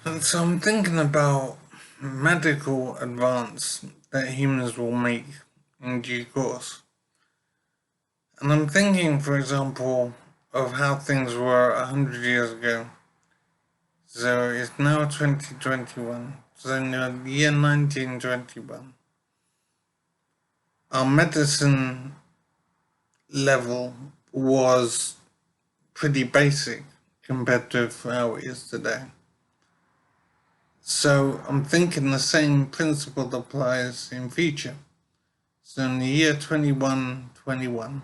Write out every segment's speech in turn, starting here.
And so I'm thinking about medical advance that humans will make in due course. And I'm thinking, for example, of how things were 100 years ago. So it's now 2021. So in the year 1921, our medicine level was pretty basic compared to how it is today. So I'm thinking the same principle applies in future. So in the year 2121,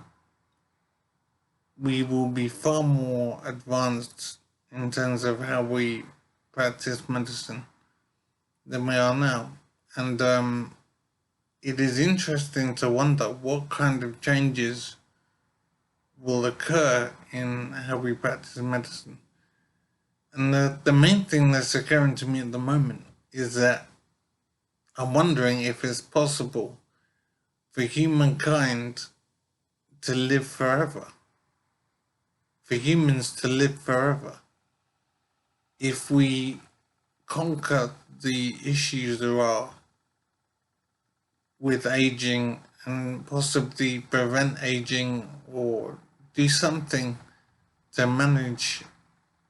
we will be far more advanced in terms of how we practice medicine than we are now. And it is interesting to wonder what kind of changes will occur in how we practice medicine. And the main thing that's occurring to me at the moment is that I'm wondering if it's possible for humankind to live forever, for humans to live forever, if we conquer the issues there are with aging and possibly prevent aging or do something to manage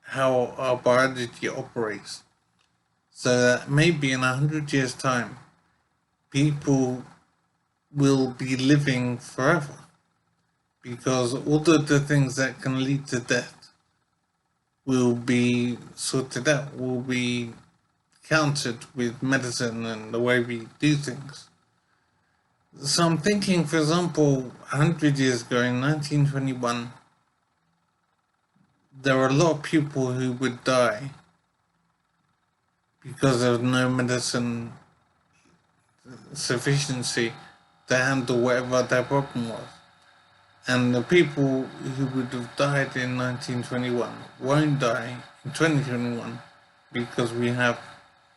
how our biology operates so that maybe in 100 years' time people will be living forever because all of the things that can lead to death will be sorted out, will be countered with medicine and the way we do things. So I'm thinking, for example, 100 years ago in 1921, there were a lot of people who would die because there was no medicine sufficiency to handle whatever their problem was. And the people who would have died in 1921 won't die in 2021 because we have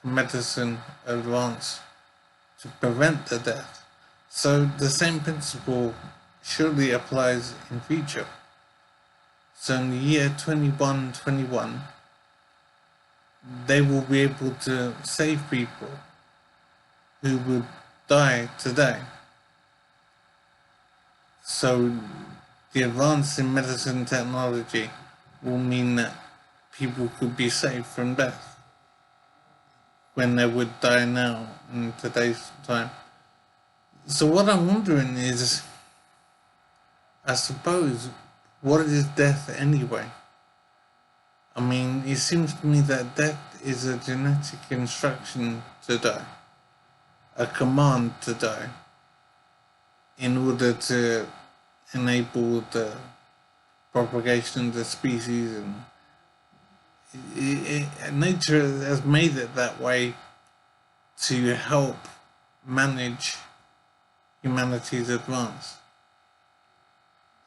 medicine advance to prevent the death. So the same principle surely applies in future. So in the year 2121, they will be able to save people who would die today. So the advance in medicine technology will mean that people could be saved from death when they would die now in today's time. So what I'm wondering is, I suppose, what is death anyway? I mean, it seems to me that death is a genetic instruction to die, a command to die, in order to enable the propagation of the species, and nature has made it that way to help manage humanity's advance.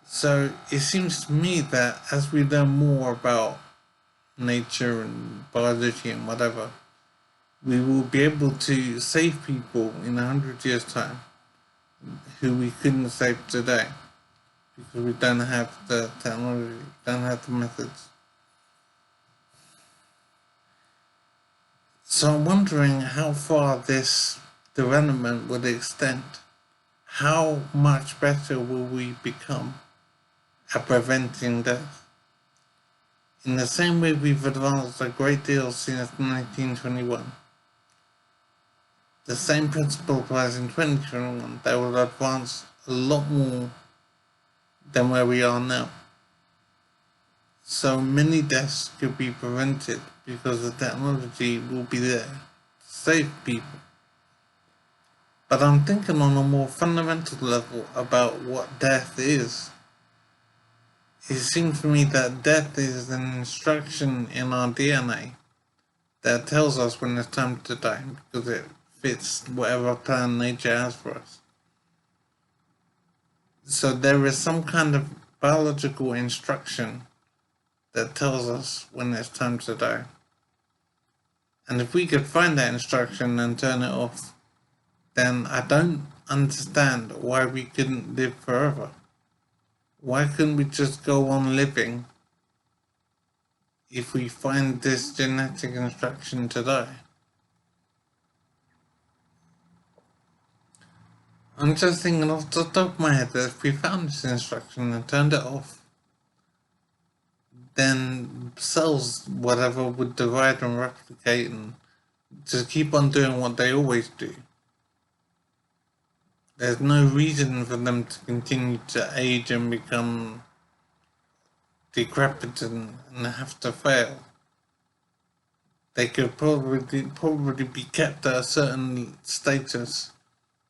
So it seems to me that as we learn more about nature and biology and whatever, we will be able to save people in 100 years' time who we couldn't save today because we don't have the technology, don't have the methods. So I'm wondering how far this development would extend. How much better will we become at preventing death? In the same way we've advanced a great deal since 1921, the same principle applies in 2021. They will advance a lot more than where we are now. So many deaths could be prevented because the technology will be there to save people. But I'm thinking on a more fundamental level about what death is. It seems to me that death is an instruction in our DNA that tells us when it's time to die because it fits whatever plan nature has for us. So there is some kind of biological instruction that tells us when it's time to die. And if we could find that instruction and turn it off, then I don't understand why we couldn't live forever. Why couldn't we just go on living if we find this genetic instruction today. I'm just thinking off the top of my head that if we found this instruction and turned it off, then cells, whatever, would divide and replicate and just keep on doing what they always do. There's no reason for them to continue to age and become decrepit and have to fail. They could probably be kept at a certain status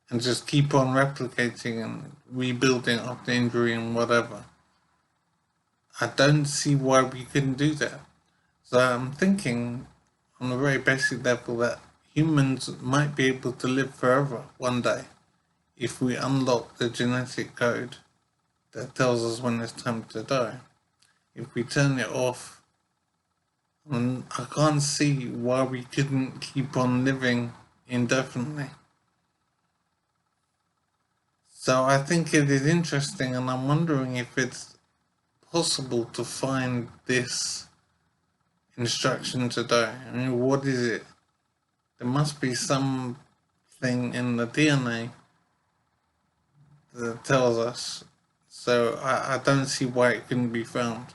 and just keep on replicating and rebuilding after injury and whatever. I don't see why we couldn't do that. So I'm thinking on a very basic level that humans might be able to live forever one day if we unlock the genetic code that tells us when it's time to die. If we turn it off, I can't see why we couldn't keep on living indefinitely. So I think it is interesting, and I'm wondering if it's possible to find this instruction today. I mean, what is it? There must be something in the DNA that tells us. So I don't see why it couldn't be found.